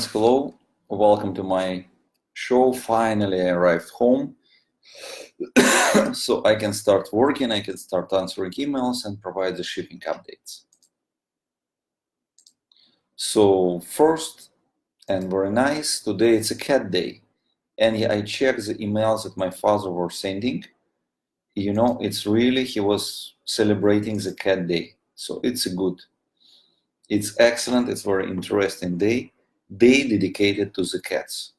friends, hello. Welcome to my show. Finally, I arrived home. So I can start working, I can start answering emails and provide the shipping updates. So first, and very nice, today it's a cat day. And I checked the emails that my father was sending. You know, it's really, he was celebrating the cat day. So it's good. It's excellent, it's very interesting day dedicated to the cats.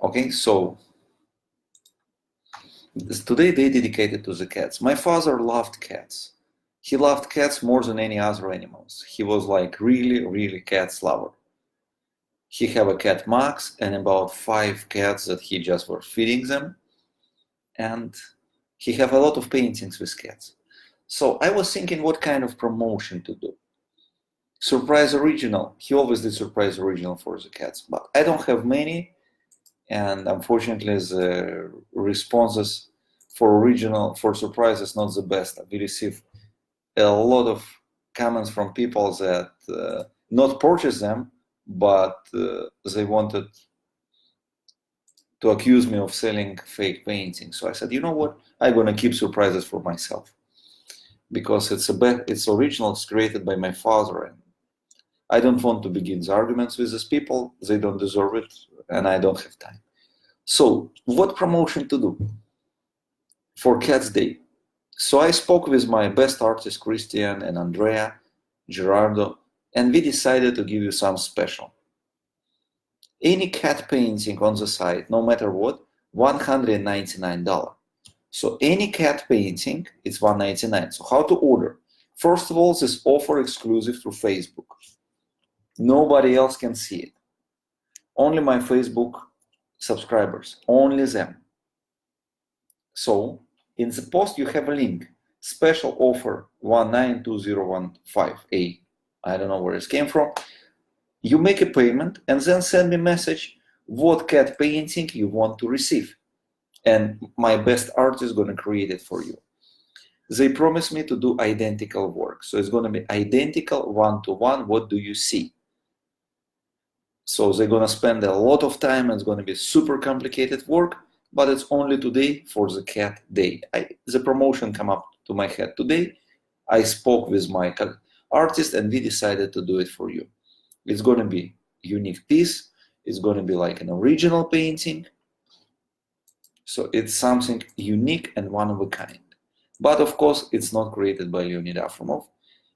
Okay, so today they dedicated to the cats. My father loved cats. He loved cats more than any other animals. He was like really cats lover. He have a cat Max and about 5 cats that he just was feeding them. And he have a lot of paintings with cats. So I was thinking what kind of promotion to do. Surprise original. He always did surprise original for the cats, but I don't have many. And unfortunately, the responses for surprise is not the best. We receive a lot of comments from people that not purchase them, but they wanted to accuse me of selling fake paintings. So I said, you know what? I'm gonna keep surprises for myself because it's original. It's created by my father, and I don't want to begin the arguments with these people. They don't deserve it, and I don't have time. So what promotion to do for Cats Day? So I spoke with my best artists, Christian and Andrea, Gerardo, and we decided to give you some special. Any cat painting on the site, no matter what, $199. So any cat painting, it's $199. So how to order? First of all, this offer exclusive to Facebook. Nobody else can see it. Only my Facebook subscribers, only them. So in the post you have a link, special offer 192015A. I don't know where it came from. You make a payment and then send me a message what cat painting you want to receive. And my best artist is going to create it for you. They promise me to do identical work. So it's going to be identical one-to-one. What do you see? So they're going to spend a lot of time. It's going to be super complicated work, but it's only today for the cat day. The promotion come up to my head today. I spoke with my artist and we decided to do it for you. It's going to be unique piece. It's going to be like an original painting. So it's something unique and one of a kind. But of course, it's not created by Leonid Afremov.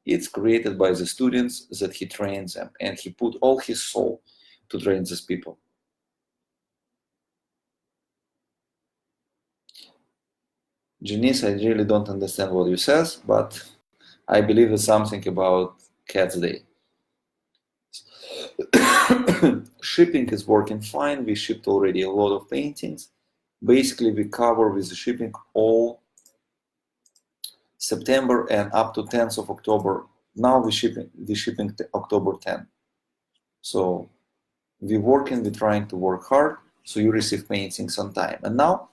It's created by the students that he trains them, and he put all his soul to train these people. Janice, I really don't understand what you says, but I believe it's something about Cats Day. Shipping is working fine. We shipped already a lot of paintings. Basically, we cover with the shipping all September and up to 10th of October. Now we're shipping October 10. So we're trying to work hard, so you receive paintings on time. And now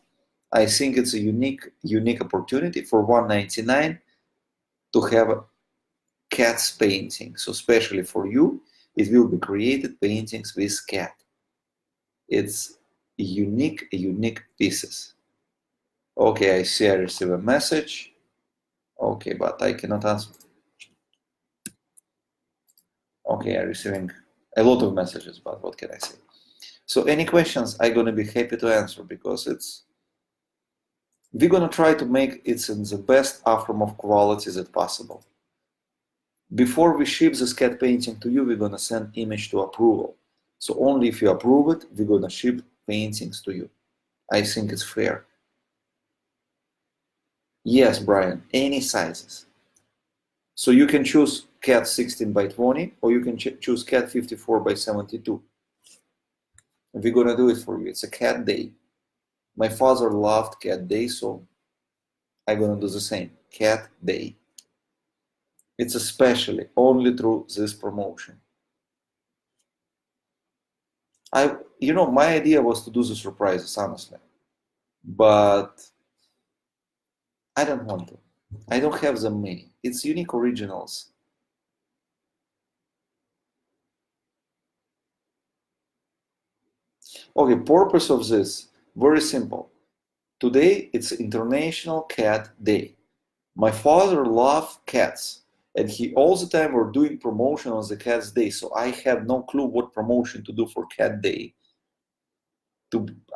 I think it's a unique opportunity for $199 to have a cat's painting. So especially for you, it will be created paintings with cat. It's unique pieces. Okay, I see I receive a message. Okay, but I cannot answer. Okay, I'm receiving a lot of messages, but what can I say? So any questions, I'm gonna be happy to answer because we're gonna try to make it in the best Afremov quality that possible. Before we ship this cat painting to you, we're gonna send image to approval. So only if you approve it, we're gonna ship paintings to you. I think it's fair. Yes, Brian, any sizes. So you can choose cat 16 by 20, or you can choose cat 54 by 72. We're gonna do it for you. It's a cat day. My father loved cat day, so I'm gonna do the same. Cat day. It's especially only through this promotion. My idea was to do the surprises, honestly, but I don't want to. I don't have them many. It's unique originals. Okay, purpose of this, very simple. Today it's International Cat Day. My father loved cats, and he all the time were doing promotion on the Cat's Day, so I have no clue what promotion to do for Cat Day.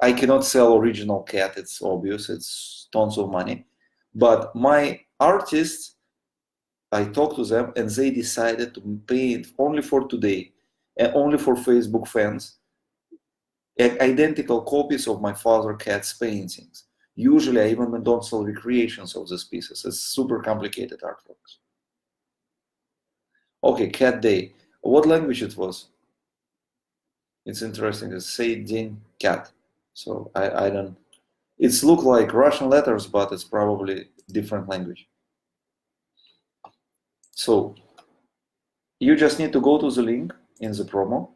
I cannot sell original cat, it's obvious, it's tons of money. But my artists, I talked to them and they decided to paint only for today and only for Facebook fans identical copies of my father cat's paintings. Usually I even don't sell recreations of these pieces. It's super complicated artworks. Okay, Cat Day. What language it was? It's interesting. It's Say Din Cat. So I don't. It's look like Russian letters, but it's probably different language. So you just need to go to the link in the promo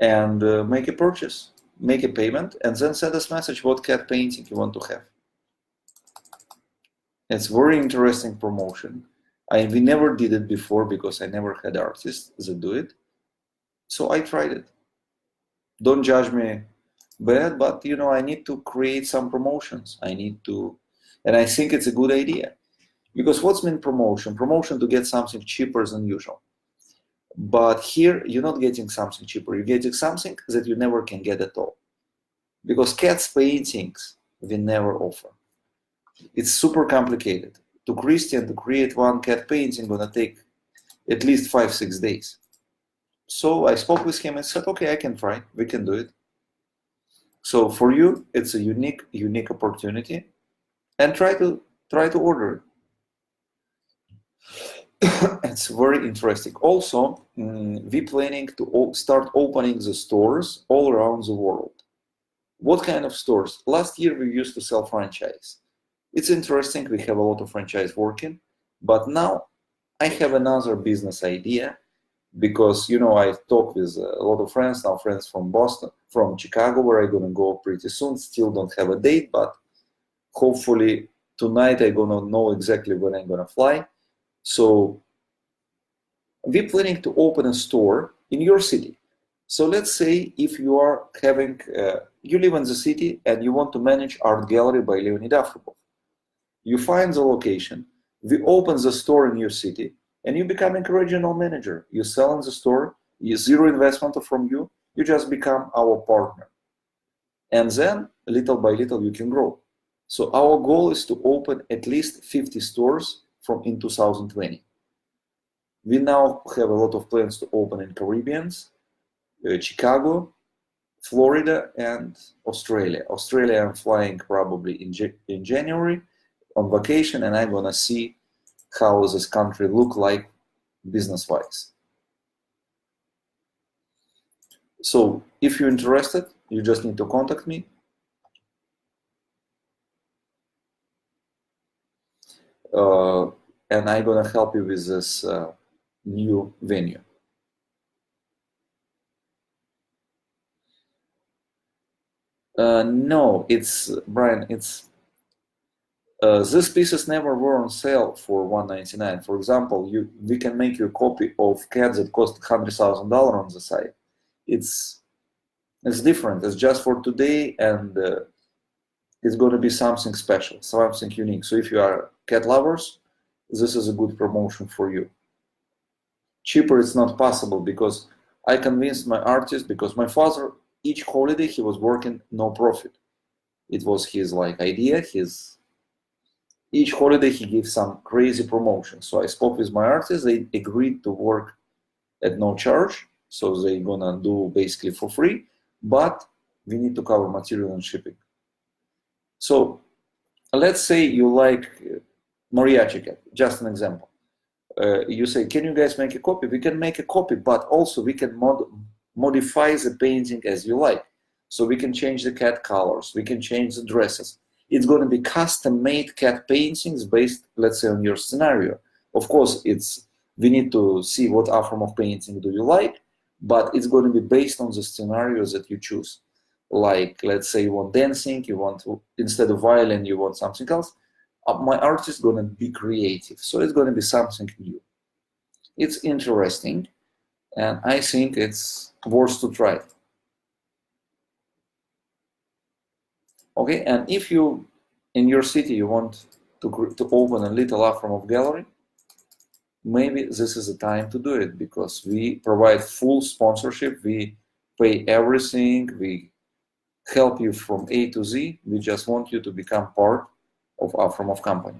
and make a purchase, make a payment, and then send us message what cat painting you want to have. It's very interesting promotion. We never did it before because I never had artists that do it. So I tried it. Don't judge me bad, but you know, I need to create some promotions. I need to, and I think it's a good idea. Because what's mean promotion? Promotion to get something cheaper than usual. But here you're not getting something cheaper. You're getting something that you never can get at all. Because cats paintings we never offer. It's super complicated. To Christian to create one cat painting gonna take at least 5-6 days. So I spoke with him and said, okay, I can try. We can do it. So for you, it's a unique opportunity, and try to order it. It's very interesting. Also, we're planning to start opening the stores all around the world. What kind of stores? Last year we used to sell franchise. It's interesting, we have a lot of franchise working, but now I have another business idea because, you know, I talk with a lot of friends, now friends from Boston, from Chicago, where I'm gonna go pretty soon. Still don't have a date, but hopefully tonight I'm gonna know exactly when I'm gonna fly. So we're planning to open a store in your city. So let's say if you are having, you live in the city and you want to manage Art Gallery by Leonid Afremov. You find the location, we open the store in your city, and you become a regional manager. You sell in the store, zero investment from you, you just become our partner. And then, little by little, you can grow. So our goal is to open at least 50 stores in 2020. We now have a lot of plans to open in Caribbeans, Chicago, Florida, and Australia. Australia, I'm flying probably in January on vacation, and I'm gonna see how this country look like business-wise. So if you're interested, you just need to contact me. And I'm gonna help you with this new venue. No, it's Brian. It's these pieces never were on sale for $199. For example, we can make you a copy of cats that cost $100,000 on the site. It's different. It's just for today, and it's going to be something special, something unique. So if you are cat lovers, this is a good promotion for you. Cheaper it's not possible because I convinced my artist, because my father, each holiday he was working no profit. It was his like idea, each holiday he gave some crazy promotion. So I spoke with my artists, they agreed to work at no charge. So they're gonna do basically for free, but we need to cover material and shipping. So let's say you like mariachi cat, just an example. You say, can you guys make a copy? We can make a copy, but also we can modify the painting as you like. So we can change the cat colors, we can change the dresses. It's going to be custom-made cat paintings based, let's say, on your scenario. Of course, we need to see what Afremov painting do you like, but it's going to be based on the scenarios that you choose. Like, let's say you want dancing, you want to, instead of violin, you want something else. My art is going to be creative, so it's going to be something new. It's interesting, and I think it's worth to try. Okay, and if you, in your city, you want to open a little Afremov gallery, maybe this is the time to do it, because we provide full sponsorship, we pay everything, we help you from A to Z. We just want you to become part of Afremov company.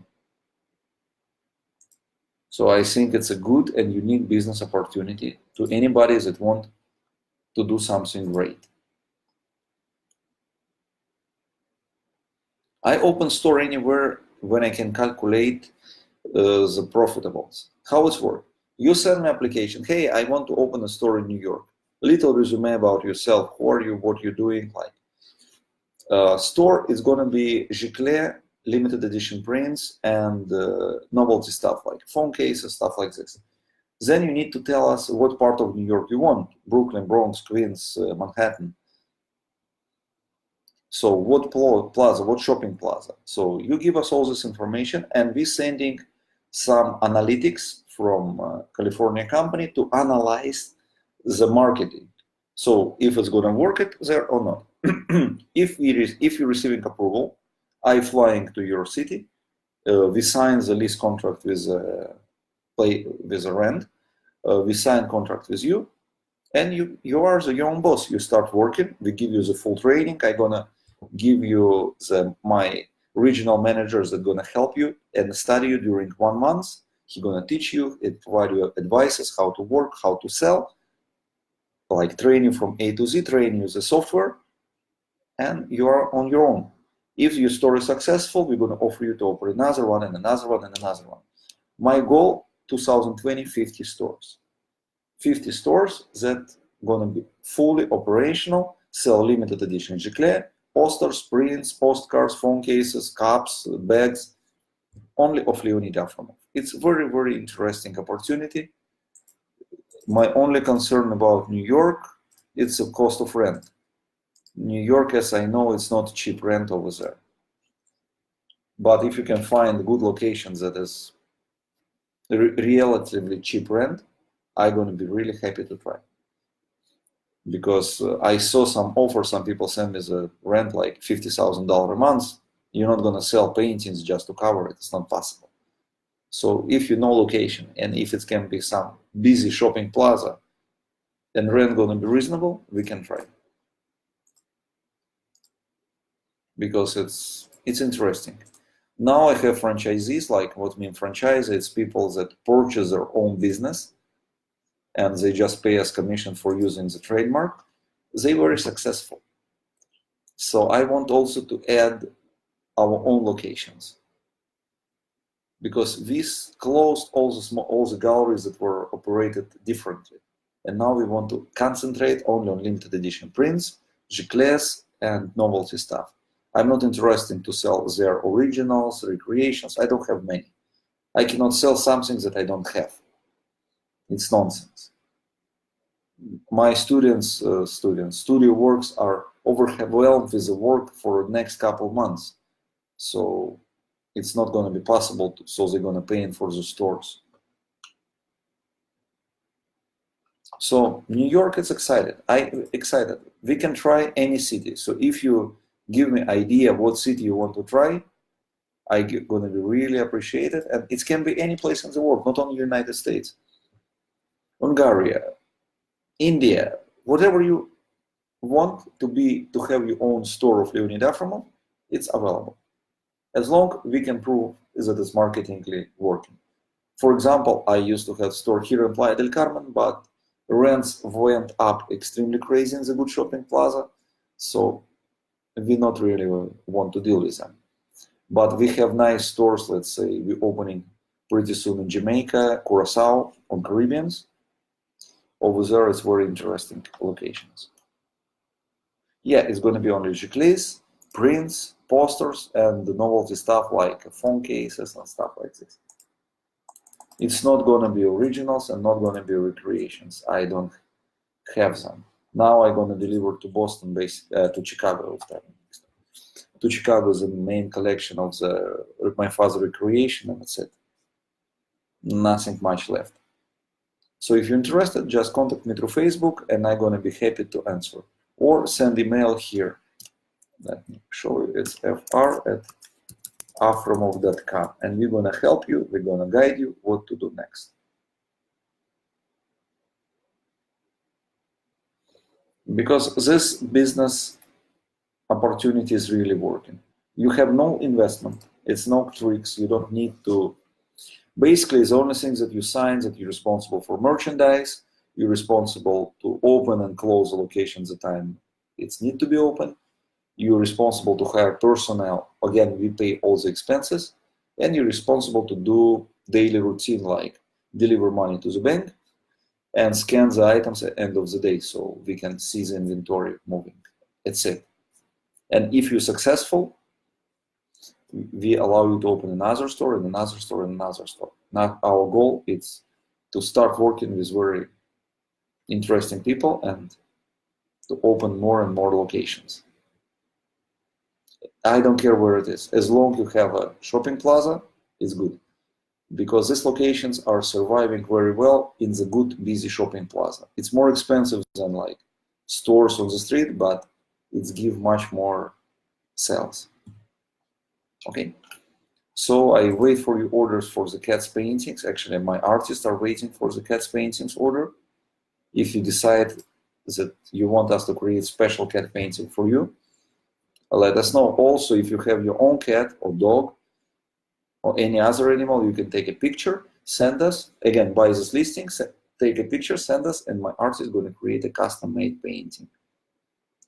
So I think it's a good and unique business opportunity to anybody that want to do something great. I open store anywhere when I can calculate the profitables. How it works? You send me application. Hey, I want to open a store in New York. Little resume about yourself. Who are you? What you're doing? Like, store is going to be Giclée, limited edition prints, and novelty stuff like phone cases, stuff like this. Then you need to tell us what part of New York you want: Brooklyn, Bronx, Queens, Manhattan. So what plaza, what shopping plaza? So you give us all this information, and we're sending some analytics from California company to analyze the marketing. So if it's going to work it there or not. If you're receiving approval, I flying to your city. We sign the lease contract with a rent. We sign contract with you, and you are your own boss. You start working. We give you the full training. I'm gonna give you my regional managers that gonna help you and study you during 1 month. He's gonna teach you and provide you advices how to work, how to sell, like train you from A to Z, train you the software, and you are on your own. If your store is successful, we're gonna offer you to open another one and another one and another one. My goal, 2020, 50 stores. 50 stores that gonna be fully operational, sell limited edition Giclée, posters, prints, postcards, phone cases, cups, bags, only of Leonid Afremov. It's very, very interesting opportunity. My only concern about New York, it's the cost of rent. New York, as I know, it's not cheap rent over there. But if you can find good locations that is relatively cheap rent, I'm going to be really happy to try. Because I saw some offers, some people send me the rent like $50,000 a month. You're not going to sell paintings just to cover it. It's not possible. So if you know location, and if it can be some busy shopping plaza, and rent going to be reasonable, we can try. Because it's interesting. Now I have franchisees. Like, what mean franchise? It's people that purchase their own business, and they just pay us commission for using the trademark. They were very successful. So I want also to add our own locations, because this closed all the galleries that were operated differently, and now we want to concentrate only on limited edition prints, Giclées, and novelty stuff. I'm not interested to sell their originals, recreations. I don't have many. I cannot sell something that I don't have. It's nonsense. My students' studio works are overwhelmed with the work for the next couple months. So it's not going to be possible, so they're going to pay in for the stores. So New York is excited. I'm excited. We can try any city. So if you give me idea what city you want to try, I'm going to be really appreciated. And it can be any place in the world, not only United States. Hungary, India, whatever you want to have your own store of Leonid Afremov, it's available. As long we can prove that it's marketingly working. For example, I used to have store here in Playa del Carmen, but rents went up extremely crazy in the good shopping plaza, so we not really want to deal with them. But we have nice stores. Let's say we're opening pretty soon in Jamaica, Curacao, on Caribbeans. Over there, it's very interesting locations. Yeah, it's going to be only Giclées, prints, posters, and the novelty stuff like phone cases and stuff like this. It's not going to be originals and not going to be recreations. I don't have them. Now I'm gonna deliver to Boston, to Chicago. To Chicago is the main collection of my father's recreation, and that's it. Nothing much left. So if you're interested, just contact me through Facebook, and I'm gonna be happy to answer. Or send email here. Let me show you. It's fr@afremov.com, and we're gonna help you. We're gonna guide you what to do next. Because this business opportunity is really working. You have no investment. It's no tricks. You don't need to. Basically, the only thing that you sign that you're responsible for merchandise. You're responsible to open and close the locations at the time it's need to be open. You're responsible to hire personnel. Again, we pay all the expenses. And you're responsible to do daily routine like deliver money to the bank and scan the items at the end of the day so we can see the inventory moving. That's it. And if you're successful, we allow you to open another store and another store and another store. Now our goal is to start working with very interesting people and to open more and more locations. I don't care where it is. As long as you have a shopping plaza, it's good. Because these locations are surviving very well in the good, busy shopping plaza. It's more expensive than like stores on the street, but it's give much more sales. Okay. So I wait for your orders for the cat's paintings. Actually, my artists are waiting for the cat's paintings order. If you decide that you want us to create special cat painting for you, let us know. Also, if you have your own cat or dog or any other animal, you can take a picture, send us. Again, buy this listing, take a picture, send us, and my artist is going to create a custom-made painting.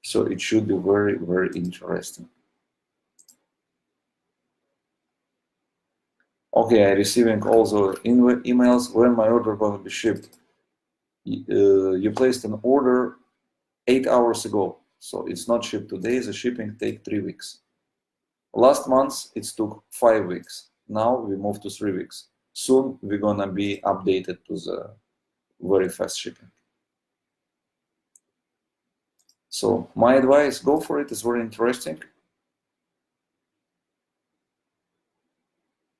So it should be very, very interesting. Okay, I'm receiving also emails when my order going to be shipped. You placed an order 8 hours ago, so it's not shipped today. The shipping take 3 weeks. Last month it took 5 weeks. Now we moved to 3 weeks. Soon we're gonna be updated to the very fast shipping. So my advice, go for it. It's very interesting.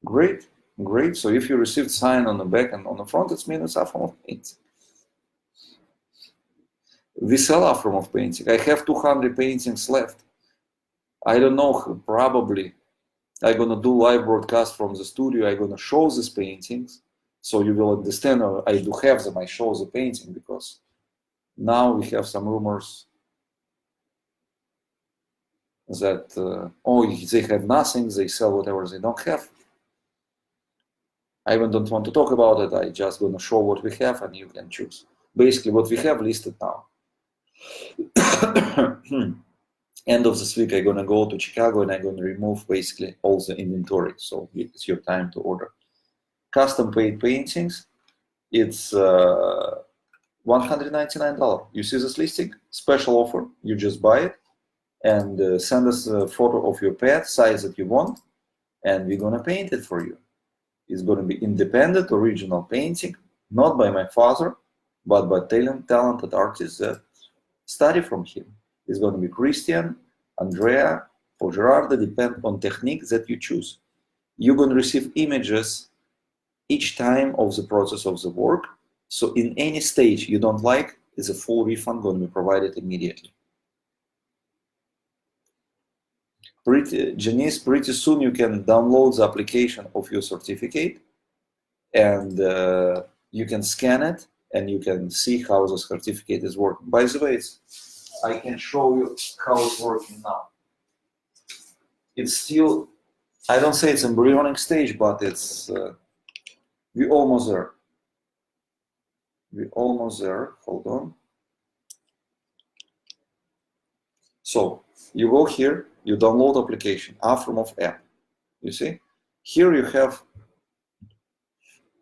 Great, great. So if you received sign on the back and on the front, it's means it's Afremov painting. We sell Afremov painting. I have 200 paintings left. I don't know, probably I'm gonna do live broadcast from the studio. I'm gonna show these paintings, so you will understand. I do have them. I show the painting because now we have some rumors that they have nothing. They sell whatever they don't have. I even don't want to talk about it. I just gonna show what we have, and you can choose. Basically, what we have listed now. End of this week, I'm gonna go to Chicago and I'm gonna remove basically all the inventory. So it's your time to order. Custom paid paintings, it's $199. You see this listing? Special offer. You just buy it and send us a photo of your pet, size that you want, and we're gonna paint it for you. It's gonna be independent, original painting, not by my father, but by talented artists that study from him. It's going to be Christian, Andrea, or Gerardo, depend on technique that you choose. You're going to receive images each time of the process of the work. So in any stage you don't like, is a full refund going to be provided immediately. Janice, pretty soon you can download the application of your certificate and you can scan it and you can see how the certificate is working. By the way, I can show you how it's working now. It's still, I don't say it's embryonic stage, but it's, we're almost there. We're almost there, hold on. So you go here, you download application, Afremov app. You see? Here you have,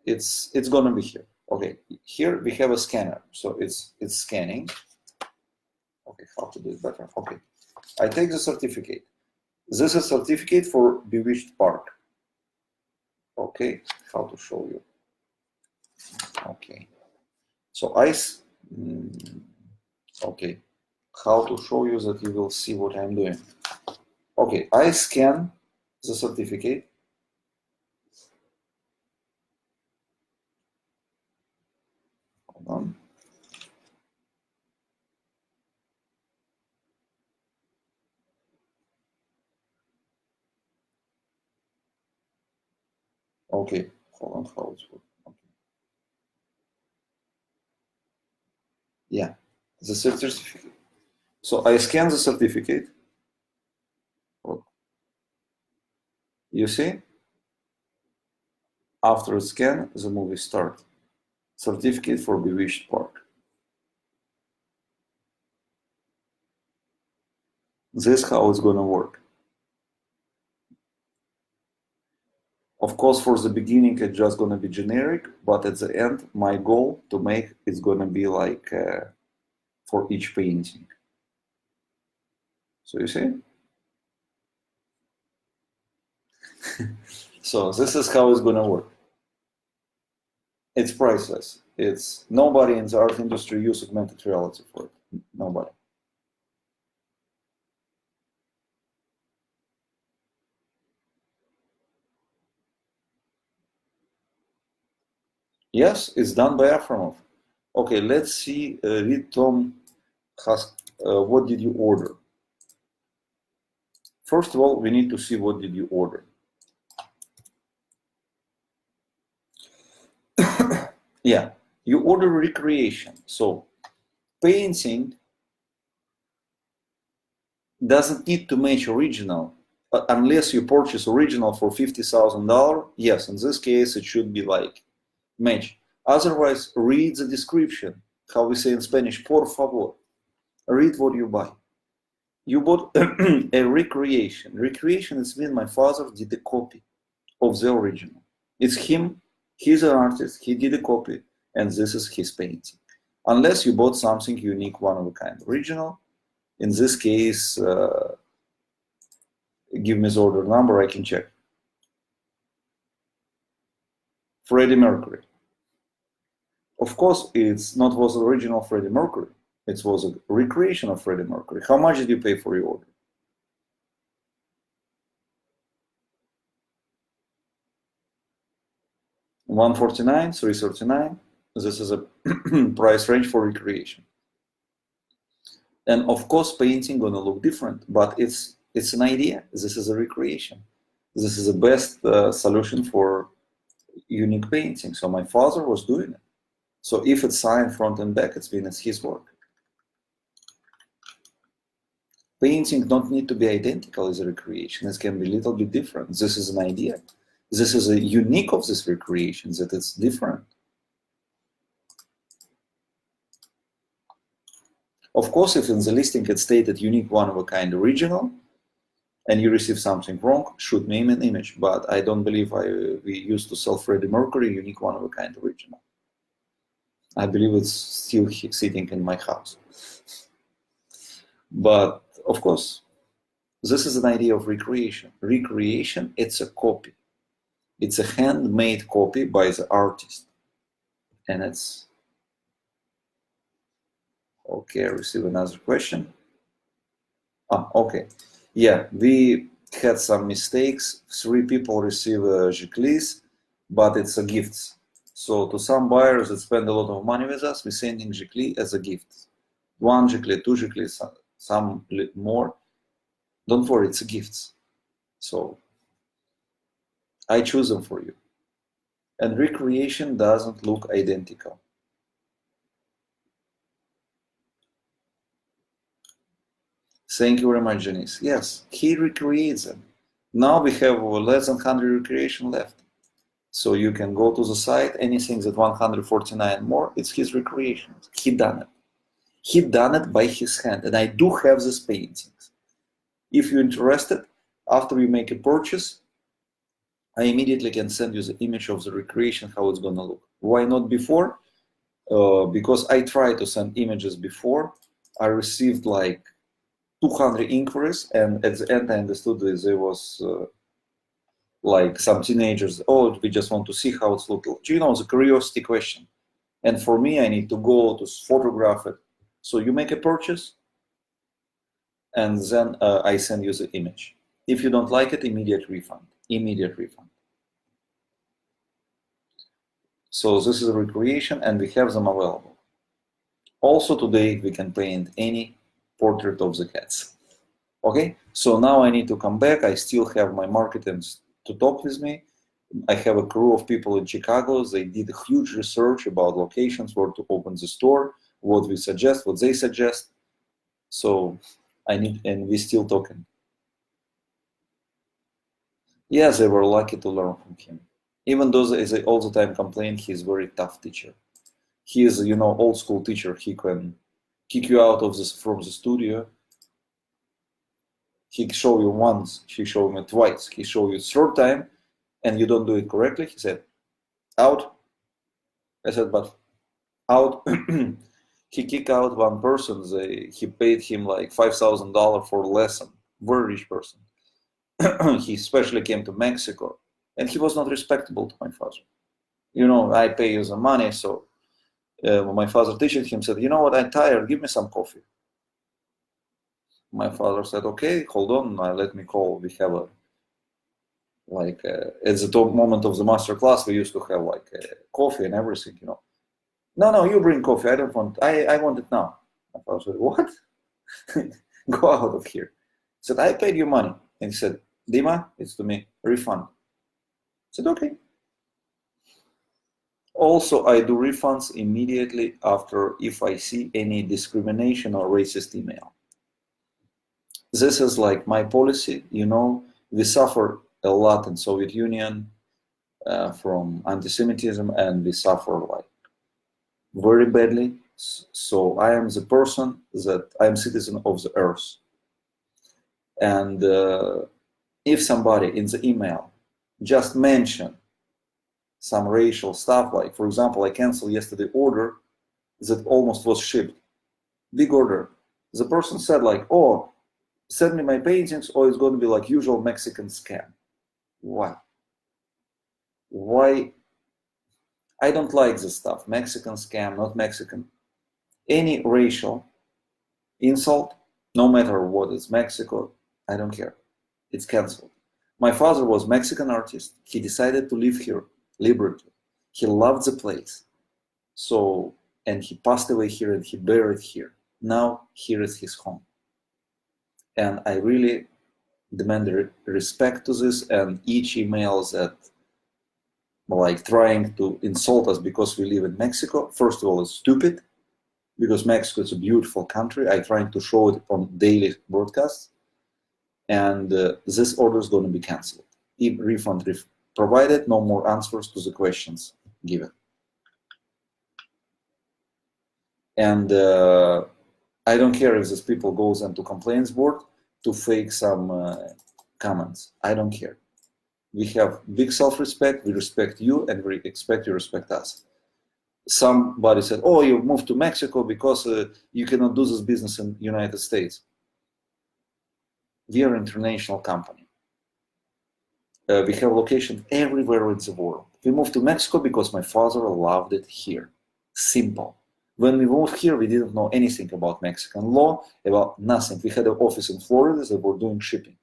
it's gonna be here. Okay, here we have a scanner. So it's scanning. Okay, how to do it better. Okay, I take the certificate. This is a certificate for Bewitched Park. Okay, how to show you. Okay, so Okay, how to show you that you will see what I'm doing. Okay, I scan the certificate. Hold on. Okay, hold on, how it's working. Okay. Yeah, the certificate. So I scan the certificate. You see? After a scan, the movie starts. Certificate for Bewitched Park. This is how it's gonna work. Of course, for the beginning, it's just gonna be generic, but at the end, my goal to make is gonna be like for each painting. So you see? So this is how it's gonna work. It's priceless. It's nobody in the art industry use augmented reality for it. Nobody. Yes, it's done by Afremov. Okay, let's see. Read Tom has. What did you order? First of all, we need to see what did you order. Yeah, you order recreation. So painting doesn't need to match original unless you purchase original for $50,000. Yes, in this case, it should be like match. Otherwise, read the description. How we say in Spanish, por favor. Read what you buy. You bought a recreation. Recreation is when my father did a copy of the original. It's him, he's an artist, he did a copy, and this is his painting. Unless you bought something unique, one of a kind, original. In this case, give me the order number, I can check. Freddie Mercury. Of course, it's not was original Freddie Mercury. It was a recreation of Freddie Mercury. How much did you pay for your order? $149, $339. This is a price range for recreation. And of course, painting gonna look different, but it's an idea. This is a recreation. This is the best solution for unique painting. So my father was doing it. So if it's signed front and back, it's his work. Painting don't need to be identical as a recreation. It can be a little bit different. This is an idea. This is a unique of this recreation, that it's different. Of course, if in the listing it's stated unique, one of a kind, original, and you receive something wrong, shoot me an image. But I don't believe we used to sell Freddie Mercury unique, one of a kind, original. I believe it's still sitting in my house. But of course, this is an idea of recreation. Recreation, it's a copy. It's a handmade copy by the artist. And it's... Okay, I receive another question. Okay. Yeah, we had some mistakes. 3 people receive Giclées, but it's a gift. So to some buyers that spend a lot of money with us, we're sending Giclée as a gift. 1 Giclée, 2 Giclées, some more. Don't worry, it's a gift. So I choose them for you. And recreation doesn't look identical. Thank you very much, Janice. Yes, he recreates them. Now we have less than 100 recreation left. So you can go to the site, anything that 149 more, it's his recreations. He done it. He done it by his hand. And I do have these paintings. If you're interested, after you make a purchase, I immediately can send you the image of the recreation, how it's gonna look. Why not before? Because I tried to send images before. I received like 200 inquiries, and at the end I understood that there was like some teenagers, oh, we just want to see how it's looking. You know, the curiosity question. And for me, I need to go to photograph it. So you make a purchase, and then I send you the image. If you don't like it, immediate refund. Immediate refund. So this is a recreation, and we have them available. Also today, we can paint any portrait of the cats. Okay, so now I need to come back. I still have my marketers to talk with me. I have a crew of people in Chicago. They did a huge research about locations, where to open the store, what we suggest, what they suggest. So I need, and we're still talking. Yes, they were lucky to learn from him. Even though they all the time complain, he's a very tough teacher. He is, old school teacher. He can kick you out of from the studio. He show you once, he showed me twice, he showed you third time, and you don't do it correctly. He said, out. I said, but out. He kicked out one person. He paid him like $5,000 for a lesson. Very rich person. He especially came to Mexico, and he was not respectable to my father. I pay you the money, so my father teaching him said, you know what, I'm tired, give me some coffee. My father said, okay, hold on, let me call. We have at the top moment of the master class, we used to have coffee and everything, No, you bring coffee, I don't want, I want it now. My father said, what? Go out of here. He said, I paid you money. And he said, Dima, it's to me, refund. I said, okay. Also, I do refunds immediately after if I see any discrimination or racist email. This is like my policy, we suffer a lot in Soviet Union from anti-Semitism, and we suffer very badly. So I am the person that I am citizen of the earth. And if somebody in the email just mention some racial stuff, like for example, I canceled yesterday order that almost was shipped, big order. The person said oh, send me my paintings or it's going to be like usual Mexican scam. Why? I don't like this stuff. Mexican scam, not Mexican. Any racial insult, no matter what is Mexico, I don't care. It's canceled. My father was Mexican artist. He decided to live here liberally. He loved the place. So, and he passed away here and he buried here. Now here is his home. And I really demand respect to this, and each email that trying to insult us because we live in Mexico, first of all, is stupid, because Mexico is a beautiful country. I trying to show it on daily broadcasts, and this order is going to be canceled. Refund provided, no more answers to the questions given. And I don't care if these people goes into complaints board to fake some comments. I don't care. We have big self-respect. We respect you, and we expect you respect us. Somebody said, "Oh, you moved to Mexico because you cannot do this business in the United States." We are an international company. We have locations everywhere in the world. We moved to Mexico because my father loved it here. Simple. When we moved here, we didn't know anything about Mexican law, about nothing. We had an office in Florida that were doing shipping.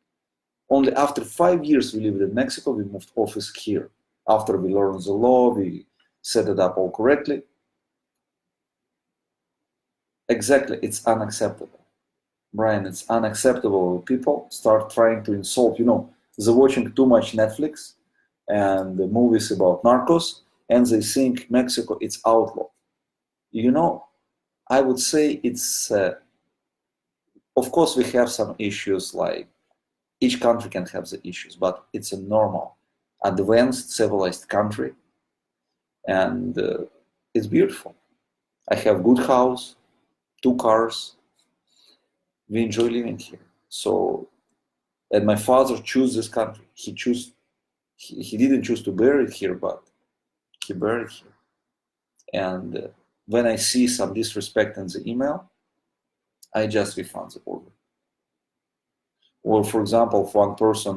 Only after 5 years we lived in Mexico, we moved office here. After we learned the law, we set it up all correctly. Exactly, it's unacceptable. Brian, it's unacceptable. People start trying to insult, they're watching too much Netflix and the movies about narcos, and they think Mexico, it's outlaw. I would say it's, of course we have some issues, like each country can have the issues, but it's a normal, advanced, civilized country, and it's beautiful. I have good house, 2 cars. We enjoy living here. So, and my father chose this country. He didn't choose to bury it here, but he buried here. And when I see some disrespect in the email, I just refund the order. Or for example, if one person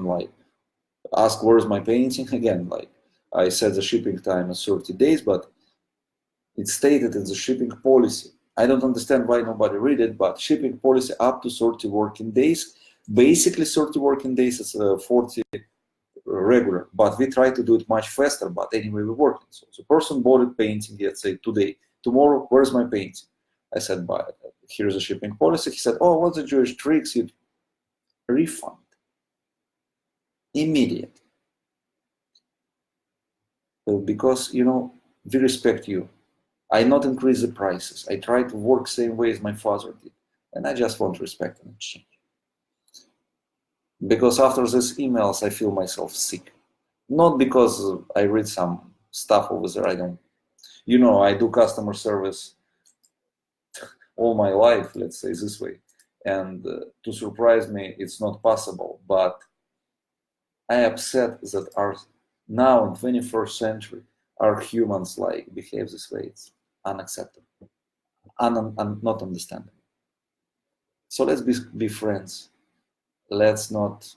ask where's my painting, again, I said the shipping time is 30 days, but it's stated in the shipping policy, I don't understand why nobody read it, but shipping policy up to 30 working days. Basically 30 working days is 40 regular, but we try to do it much faster, but anyway we're working. So the person bought it painting, let's say today. Tomorrow, where's my painting? I said, buy it. Here's a shipping policy. He said, oh, what's the Jewish tricks? You refund. Immediate. Because, you know, we respect you. I not increase the prices. I try to work same way as my father did. And I just want respect and exchange. Because after these emails, I feel myself sick. Not because I read some stuff over there. I don't, you know, I do customer service all my life, let's say this way. And to surprise me, it's not possible. But I upset that our now in 21st century, our humans like behave this way. It's unacceptable, not understandable. So let's be friends. Let's not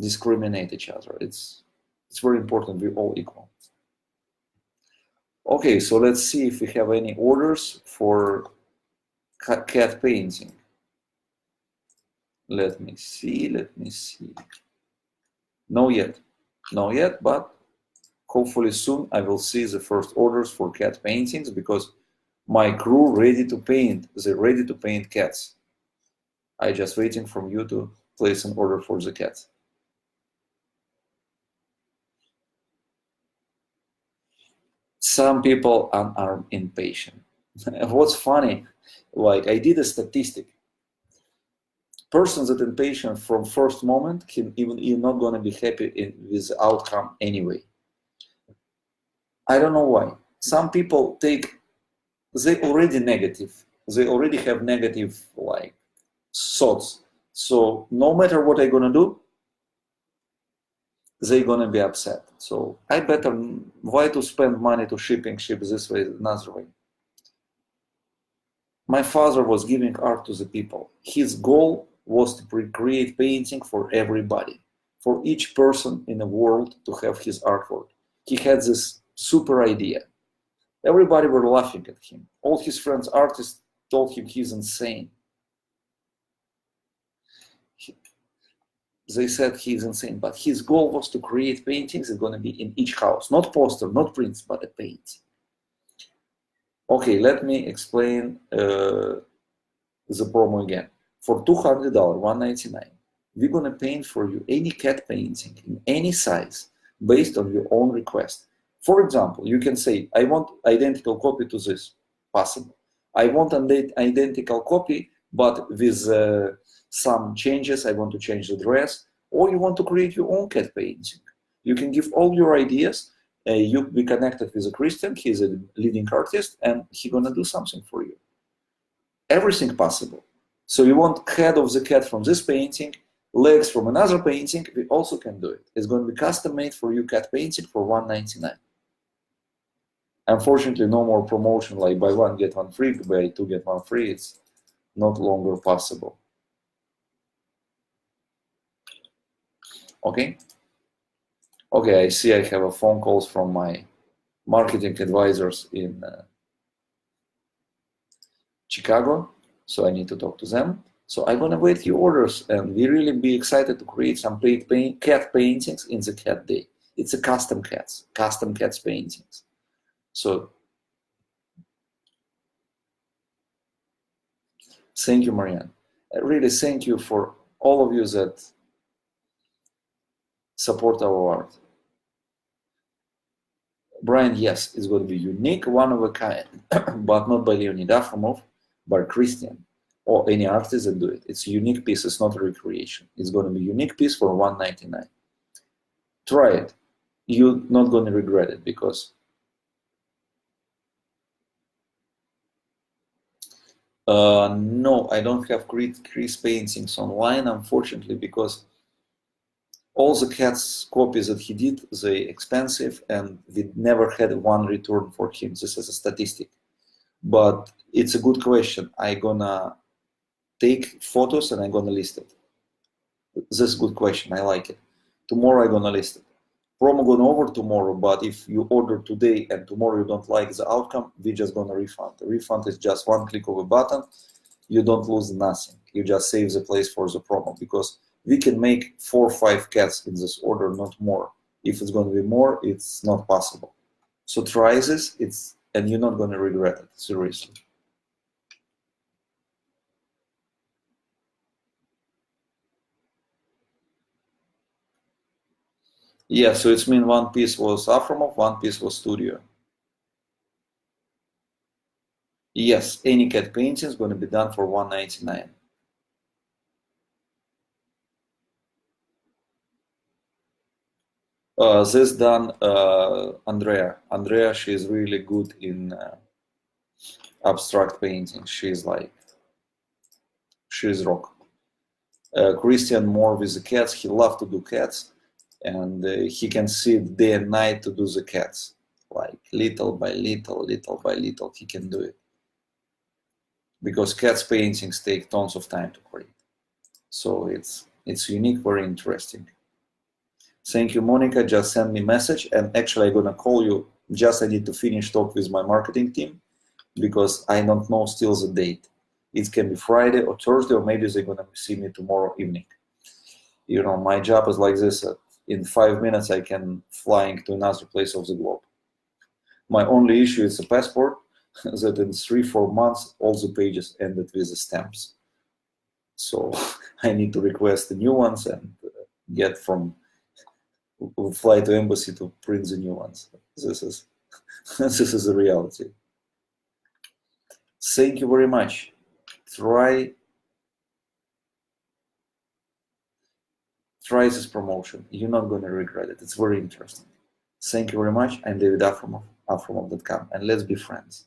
discriminate each other. It's very important. We're all equal. Okay, so let's see if we have any orders for cat painting. Let me see. No yet, but hopefully soon I will see the first orders for cat paintings, because my crew ready to paint. They're ready to paint cats. I just waiting from you to place an order for the cats. Some people are impatient. What's funny, like I did a statistic. Persons that impatient from first moment you're not gonna be happy with the outcome anyway. I don't know why. Some people they already negative. They already have negative like thoughts. So no matter what I'm gonna do, they're gonna be upset. So I better, why to spend money to ship this way, another way. My father was giving art to the people. His goal was to create painting for everybody, for each person in the world to have his artwork. He had this super idea. Everybody were laughing at him. All his friends, artists, told him he's insane. They said he's insane, but his goal was to create paintings that are going to be in each house. Not poster, not prints, but a painting. Okay, let me explain the promo again. For $200, $199, we're going to paint for you any cat painting in any size based on your own request. For example, you can say, I want identical copy to this. Possible. I want an identical copy, but with some changes. I want to change the dress. Or you want to create your own cat painting. You can give all your ideas. You be connected with a Christian. He's a leading artist, and he's going to do something for you. Everything possible. So you want head of the cat from this painting, legs from another painting, we also can do it. It's going to be custom made for you cat painting for $199. Unfortunately, no more promotion like buy one, get one free, buy two, get one free. It's not longer possible. Okay? Okay, I see I have a phone calls from my marketing advisors in Chicago, so I need to talk to them. So I'm gonna wait your orders, and we really be excited to create some cat paintings in the cat day. It's a custom cats paintings. So thank you, Marianne. I really thank you for all of you that support our art. Brian, yes, it's going to be unique, one of a kind, but not by Leonid Afremov, but Christian or any artist that do it. It's a unique piece. It's not a recreation. It's going to be a unique piece for $199. Try it. You're not going to regret it, because no, I don't have Chris paintings online, unfortunately, because all the cats copies that he did, they expensive, and we never had one return for him. This is a statistic. But it's a good question. I'm gonna take photos and I'm gonna list it. This is a good question. I like it. Tomorrow I'm gonna list it. promo gonna over tomorrow, but if you order today and tomorrow you don't like the outcome, we're just gonna refund. The refund is just one click of a button. You don't lose nothing. You just save the place for the promo, because we can make 4 or 5 cats in this order, not more. If it's going to be more, it's not possible. So try this, and you're not going to regret it, seriously. Yeah, so it's mean one piece was Afremov, one piece was Studio. Yes, any cat painting is going to be done for $199. This done Andrea. Andrea, she is really good in abstract painting. She's rock. Christian more with the cats. He loves to do cats, and he can sit day and night to do the cats. Like little by little, little by little, he can do it. Because cats paintings take tons of time to create. So it's unique, very interesting. Thank you, Monica. Just send me message, and actually I'm gonna call you. Just I need to finish talk with my marketing team, because I don't know still the date. It can be Friday or Thursday, or maybe they're gonna see me tomorrow evening. You know, my job is like this. In 5 minutes, I can flying to another place of the globe. My only issue is the passport, that in 3-4 months, all the pages ended with the stamps. So I need to request the new ones and get from fly to embassy to print the new ones. This is this is the reality. Thank you very much. Try this promotion. You're not going to regret it. It's very interesting. Thank you very much. I'm David Afremov, Afremov.com, and let's be friends.